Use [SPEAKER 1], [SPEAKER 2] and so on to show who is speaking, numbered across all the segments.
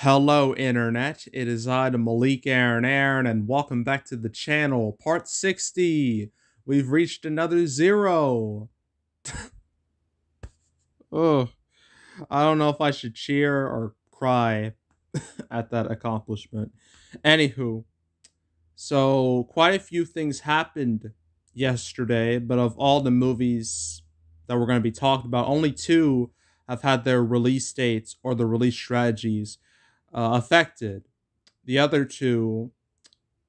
[SPEAKER 1] Hello, Internet. It is I, the Malik Aaron, and welcome back to the channel. Part 60. We've reached another zero. Ugh. I don't know if I should cheer or cry at that accomplishment. Anywho, so quite a few things happened yesterday, but of all the movies that we're going to be talking about, only two have had their release dates or the release strategies affected. The other two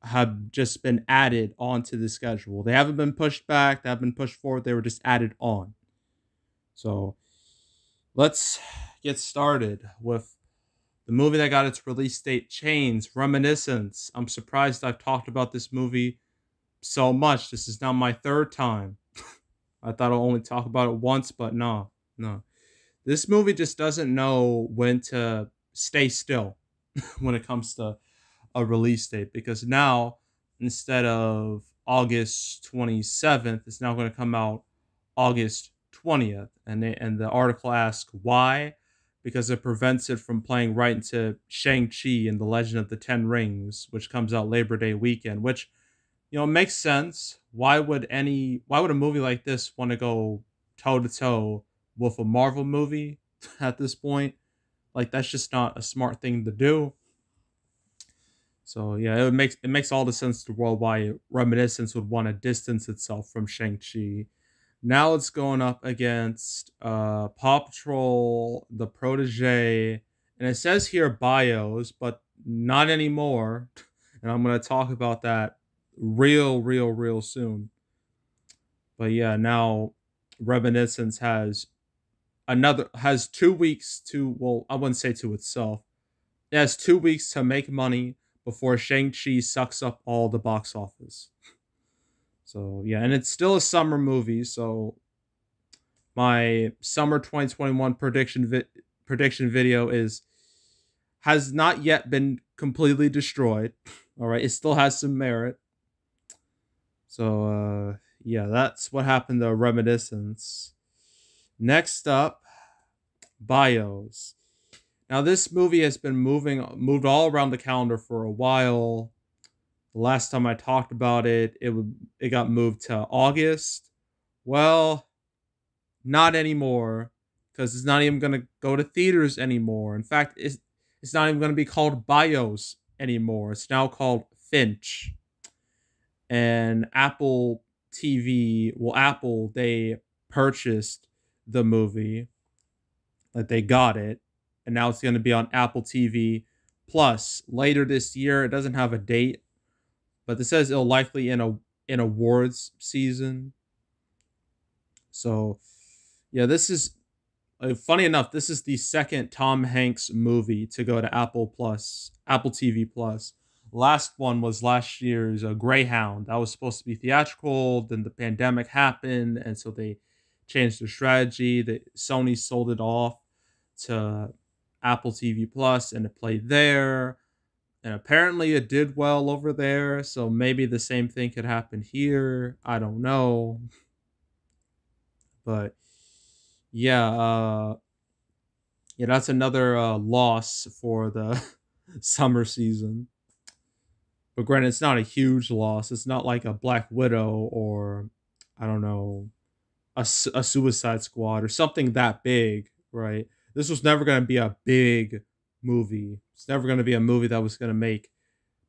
[SPEAKER 1] have just been added onto the schedule. They haven't been pushed back, they haven't been pushed forward, they were just added on. So let's get started with the movie that got its release date changed, Reminiscence. I'm surprised I've talked about this movie so much. This is now my third time. I thought I'll only talk about it once, but no. This movie just doesn't know when to stay still when it comes to a release date, because now instead of August 27th, it's now going to come out August 20th. And the article asks why, because it prevents it from playing right into Shang-Chi and the Legend of the Ten Rings, which comes out Labor Day weekend, which, makes sense. Why would a movie like this want to go toe to toe with a Marvel movie at this point? Like, that's just not a smart thing to do. So yeah, it makes all the sense in the world why Reminiscence would want to distance itself from Shang-Chi. Now it's going up against Paw Patrol, The Protege, and it says here Bios, but not anymore. And I'm going to talk about that real soon. But yeah, now Reminiscence has 2 weeks to, well, I wouldn't say to itself. It has 2 weeks to make money before Shang-Chi sucks up all the box office. So yeah, and it's still a summer movie, so my summer 2021 prediction video has not yet been completely destroyed. All right, it still has some merit. So yeah, that's what happened to Reminiscence. Next up, Bios. Now, this movie has been moved all around the calendar for a while. The last time I talked about it, it got moved to August. Well, not anymore, because it's not even going to go to theaters anymore. In fact, it's not even going to be called Bios anymore. It's now called Finch. And Apple TV, Apple, they purchased the movie. Like, they got it. And now it's going to be on Apple TV Plus later this year. It doesn't have a date, but it says it'll likely in awards season. So yeah, this is funny enough. This is the second Tom Hanks movie to go to Apple TV Plus. Last one was last year's Greyhound. That was supposed to be theatrical. Then the pandemic happened, and so they changed their strategy. Sony sold it off to Apple TV Plus, and it played there. And apparently it did well over there, so maybe the same thing could happen here. I don't know. But yeah, that's another loss for the summer season. But granted, it's not a huge loss. It's not like a Black Widow or, I don't know, a Suicide Squad or something that big, right? This was never going to be a big movie. It's never going to be a movie that was going to make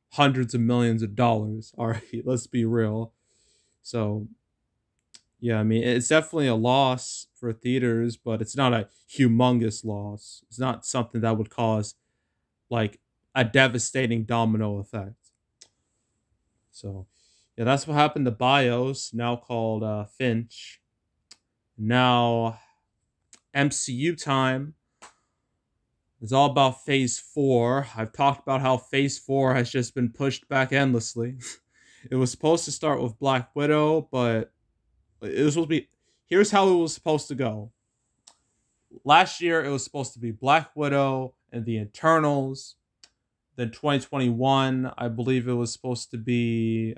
[SPEAKER 1] hundreds of millions of dollars. All right, let's be real. So, yeah, I mean, it's definitely a loss for theaters, but it's not a humongous loss. It's not something that would cause, like, a devastating domino effect. So, yeah, that's what happened to Bios, now called Finch. Now, MCU time. It's all about Phase 4. I've talked about how Phase 4 has just been pushed back endlessly. It was supposed to start with Black Widow, but it was supposed to be... Here's how it was supposed to go. Last year, it was supposed to be Black Widow and the Eternals. Then 2021, I believe it was supposed to be...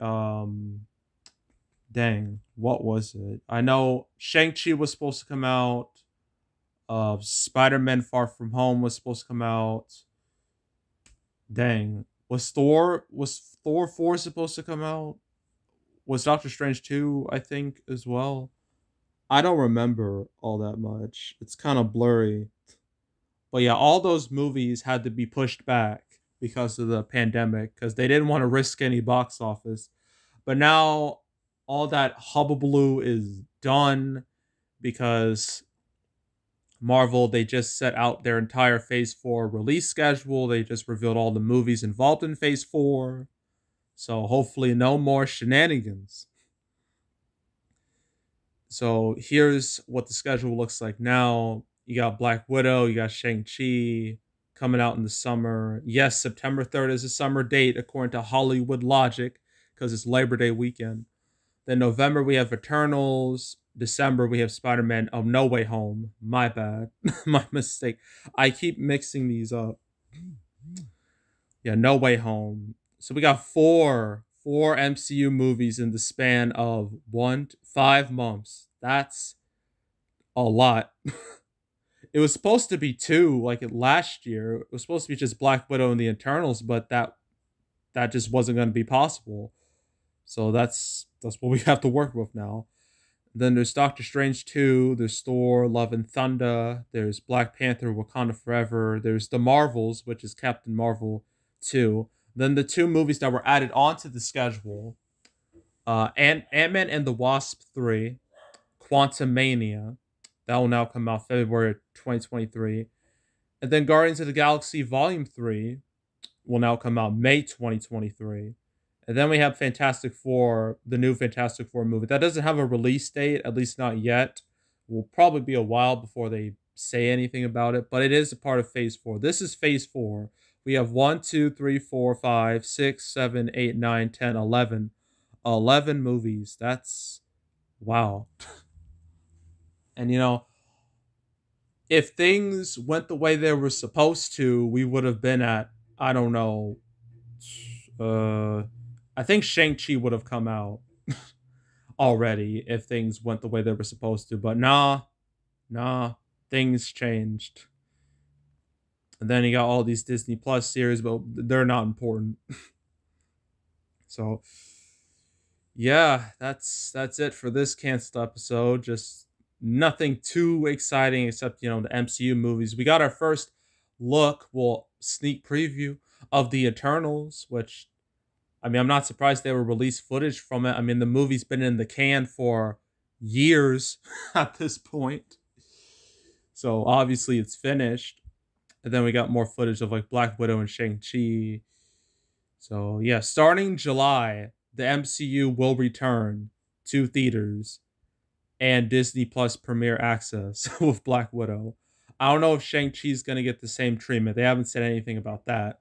[SPEAKER 1] Dang, what was it? I know Shang-Chi was supposed to come out. Spider-Man Far From Home was supposed to come out. Dang. Was Thor 4 supposed to come out? Was Doctor Strange 2, I think, as well? I don't remember all that much. It's kind of blurry. But yeah, all those movies had to be pushed back because of the pandemic because they didn't want to risk any box office. But now all that hubbubaloo is done because Marvel, they just set out their entire Phase 4 release schedule. They just revealed all the movies involved in Phase 4. So hopefully no more shenanigans. So here's what the schedule looks like now. You got Black Widow, you got Shang-Chi coming out in the summer. Yes, September 3rd is a summer date according to Hollywood logic because it's Labor Day weekend. Then November we have Eternals. December we have Spider-Man. Oh, No Way Home. My bad. My mistake. I keep mixing these up. Yeah, No Way Home. So we got four MCU movies in the span of 5 months. That's a lot. It was supposed to be two, like last year. It was supposed to be just Black Widow and the Eternals, but that just wasn't going to be possible. So that's what we have to work with now. Then there's Doctor Strange 2, there's Thor, Love and Thunder, there's Black Panther, Wakanda Forever, there's The Marvels, which is Captain Marvel 2. Then the two movies that were added onto the schedule, Ant-Man and the Wasp 3, Quantumania, that will now come out February 2023. And then Guardians of the Galaxy Volume 3 will now come out May 2023. And then we have Fantastic Four, the new Fantastic Four movie. That doesn't have a release date, at least not yet. It will probably be a while before they say anything about it, but it is a part of Phase 4. This is Phase 4. We have 1, 2, 3, 4, 5, 6, 7, 8, 9, 10, 11. 11 movies. That's wow. And if things went the way they were supposed to, we would have been at, I don't know, I think Shang-Chi would have come out already if things went the way they were supposed to. But nah, things changed. And then you got all these Disney Plus series, but they're not important. So, yeah, that's it for this canceled episode. Just nothing too exciting except, the MCU movies. We got our first sneak preview of the Eternals, which, I mean, I'm not surprised they were released footage from it. I mean, the movie's been in the can for years at this point. So obviously it's finished. And then we got more footage of like Black Widow and Shang-Chi. So yeah, starting July, the MCU will return to theaters and Disney Plus Premiere Access with Black Widow. I don't know if Shang-Chi's going to get the same treatment. They haven't said anything about that.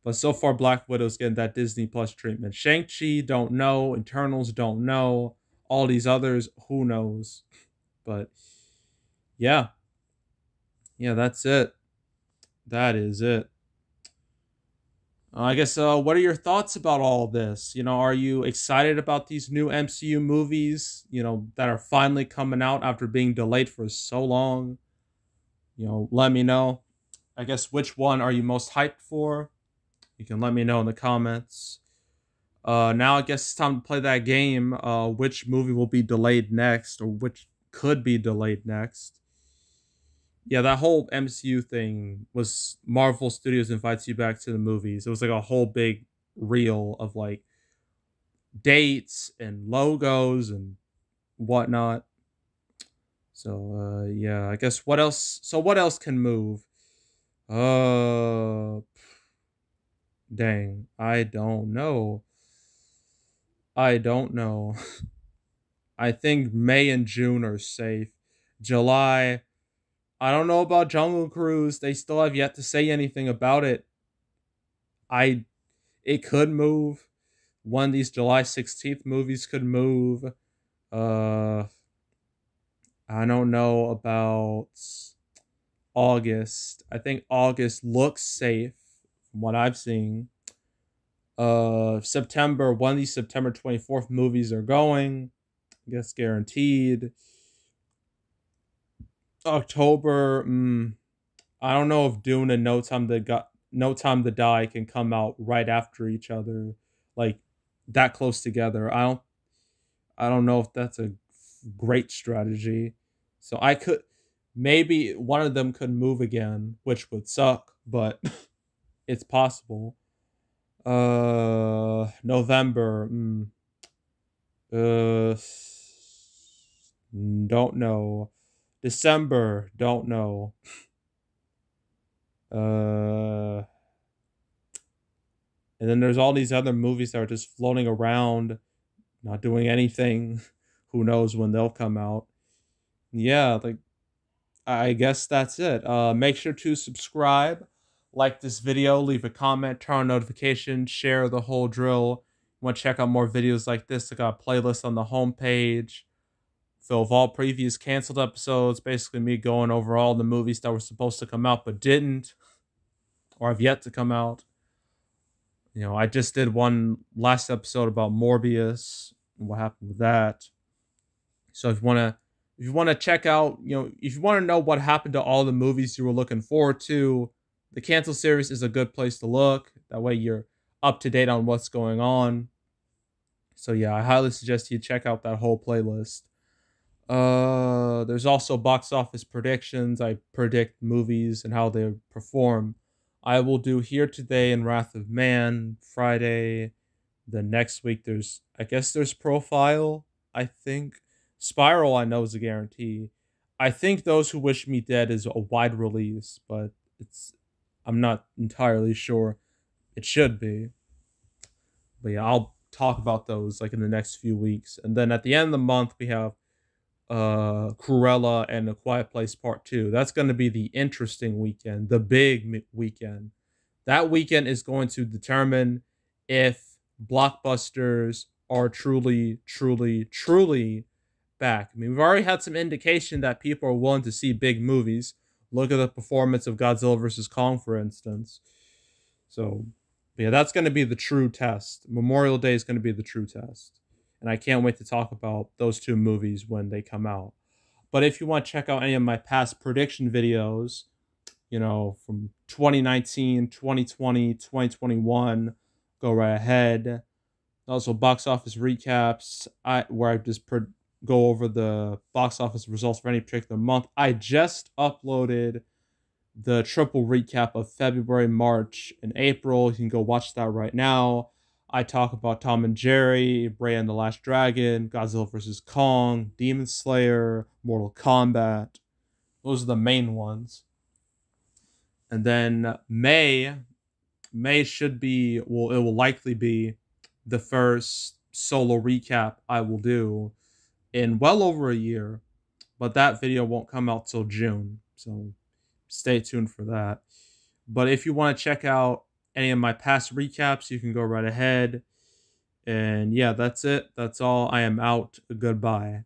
[SPEAKER 1] But so far, Black Widow's getting that Disney Plus treatment. Shang-Chi, don't know. Eternals, don't know. All these others, who knows? But yeah. Yeah, that's it. That is it. I guess, what are your thoughts about all this? Are you excited about these new MCU movies, that are finally coming out after being delayed for so long? Let me know. I guess, which one are you most hyped for? You can let me know in the comments. Now I guess it's time to play that game. Which movie will be delayed next, or which could be delayed next? Yeah, that whole MCU thing was Marvel Studios invites you back to the movies. It was like a whole big reel of like dates and logos and whatnot. So yeah, I guess what else? So what else can move? Dang, I don't know. I don't know. I think May and June are safe. July, I don't know about Jungle Cruise. They still have yet to say anything about it. It could move. One of these July 16th movies could move. I don't know about August. I think August looks safe from what I've seen. September, one of these September 24th movies are going. I guess guaranteed. October, I don't know if Dune and No No Time to Die can come out right after each other, like that close together. I don't know if that's a great strategy. So I could maybe one of them could move again, which would suck, but it's possible. November. Uh, don't know. December. Don't know. Uh, and then there's all these other movies that are just floating around, not doing anything. Who knows when they'll come out? Yeah, like I guess that's it. Make sure to subscribe, like this video, leave a comment, turn on notifications, share the whole drill. Want to check out more videos like this? I got a playlist on the homepage. So of all previous canceled episodes, basically me going over all the movies that were supposed to come out but didn't, or have yet to come out. You know, I just did one last episode about Morbius and what happened with that. So if you wanna check out, you know, if you want to know what happened to all the movies you were looking forward to, the cancel series is a good place to look. That way you're up to date on what's going on. So yeah, I highly suggest you check out that whole playlist. There's also box office predictions. I predict movies and how they perform. I will do Here Today and Wrath of Man Friday. The next week I guess there's Profile, I think. Spiral I know is a guarantee. I think Those Who Wish Me Dead is a wide release, but I'm not entirely sure. It should be. But yeah, I'll talk about those like in the next few weeks. And then at the end of the month we have Cruella and A Quiet Place Part 2. That's going to be the interesting weekend, the big weekend. That weekend is going to determine if blockbusters are truly, truly, truly back. I mean, we've already had some indication that people are willing to see big movies. Look at the performance of Godzilla vs. Kong, for instance. So, yeah, that's going to be the true test. Memorial Day is going to be the true test. And I can't wait to talk about those two movies when they come out. But if you want to check out any of my past prediction videos, you know, from 2019, 2020, 2021, go right ahead. Also, box office recaps, where I just go over the box office results for any particular month. I just uploaded the triple recap of February, March, and April. You can go watch that right now. I talk about Tom and Jerry, Bray and the Last Dragon, Godzilla vs. Kong, Demon Slayer, Mortal Kombat. Those are the main ones. And then May should be, well, it will likely be the first solo recap I will do in well over a year. But that video won't come out till June. So stay tuned for that. But if you want to check out any of my past recaps, you can go right ahead. And yeah, that's it. That's all. I am out. Goodbye.